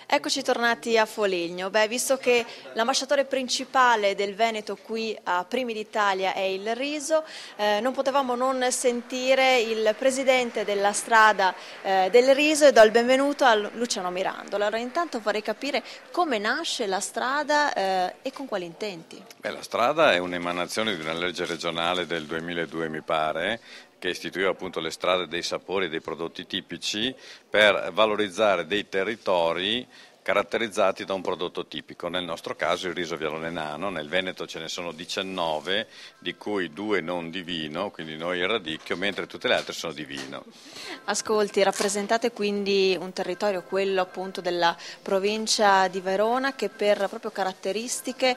Eccoci tornati a Foligno. Visto che l'ambasciatore principale del Veneto qui a Primi d'Italia è il riso, non potevamo non sentire il presidente della strada del riso e do il benvenuto a Luciano Mirandola. Allora, intanto vorrei capire come nasce la strada e con quali intenti. La strada è un'emanazione di una legge regionale del 2002, mi pare, che istituiva appunto le strade dei sapori e dei prodotti tipici per valorizzare dei territori caratterizzati da un prodotto tipico, nel nostro caso il riso vialone nano. Nel Veneto ce ne sono 19, di cui 2 non di vino, quindi noi il radicchio, mentre tutte le altre sono di vino. Ascolti, rappresentate quindi un territorio, quello appunto della provincia di Verona, che per proprio caratteristiche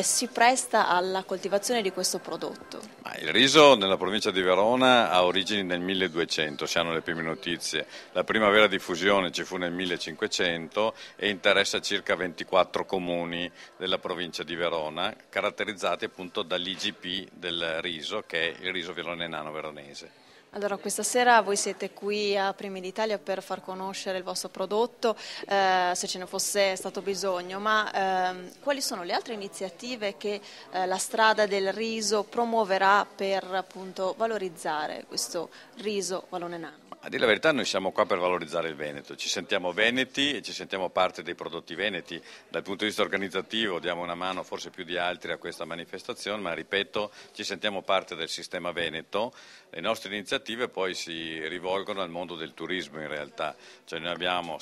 si presta alla coltivazione di questo prodotto. Il riso nella provincia di Verona ha origini nel 1200, si hanno le prime notizie. La prima vera diffusione ci fu nel 1500 e interessa circa 24 comuni della provincia di Verona, caratterizzati appunto dall'IGP del riso, che è il riso vialone nano veronese. Allora, questa sera voi siete qui a Primi d'Italia per far conoscere il vostro prodotto, se ce ne fosse stato bisogno, ma quali sono le altre iniziative che la strada del riso promuoverà per appunto valorizzare questo riso vialone nano? A dire la verità, noi siamo qua per valorizzare il Veneto, ci sentiamo veneti e ci sentiamo parte dei prodotti veneti. Dal punto di vista organizzativo diamo una mano forse più di altri a questa manifestazione, ma ripeto, ci sentiamo parte del sistema veneto. Le nostre iniziative poi si rivolgono al mondo del turismo in realtà, cioè noi abbiamo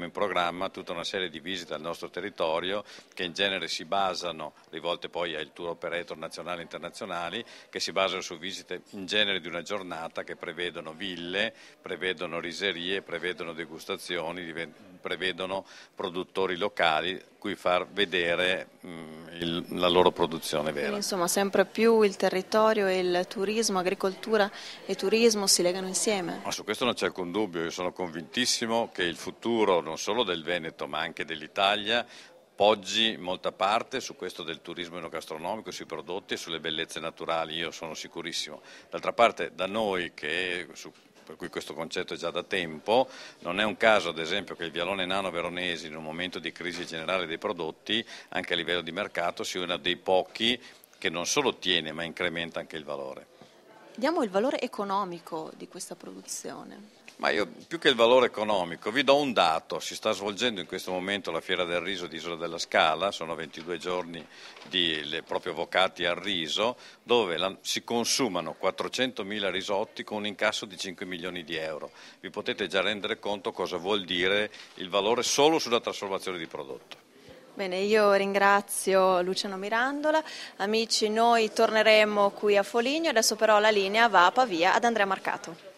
in programma tutta una serie di visite al nostro territorio che in genere si basano, rivolte poi ai tour operator nazionali e internazionali, che si basano su visite in genere di una giornata che prevedono ville, prevedono riserie, prevedono degustazioni, prevedono produttori locali cui far vedere la loro produzione vera. Quindi, insomma, sempre più il territorio e il turismo, agricoltura e turismo si legano insieme. Ma su questo non c'è alcun dubbio, io sono convintissimo che il futuro non solo del Veneto ma anche dell'Italia poggi in molta parte su questo del turismo enogastronomico, sui prodotti e sulle bellezze naturali, io sono sicurissimo. D'altra parte da noi per cui questo concetto è già da tempo, non è un caso ad esempio che il vialone nano veronese in un momento di crisi generale dei prodotti, anche a livello di mercato, sia uno dei pochi che non solo tiene ma incrementa anche il valore. Diamo il valore economico di questa produzione. Ma io più che il valore economico vi do un dato: si sta svolgendo in questo momento la Fiera del Riso di Isola della Scala, sono 22 giorni proprio vocati al riso, dove si consumano 400.000 risotti con un incasso di 5 milioni di euro. Vi potete già rendere conto cosa vuol dire il valore solo sulla trasformazione di prodotto. Bene, io ringrazio Luciano Mirandola. Amici, noi torneremo qui a Foligno, adesso però la linea va a Pavia ad Andrea Marcato.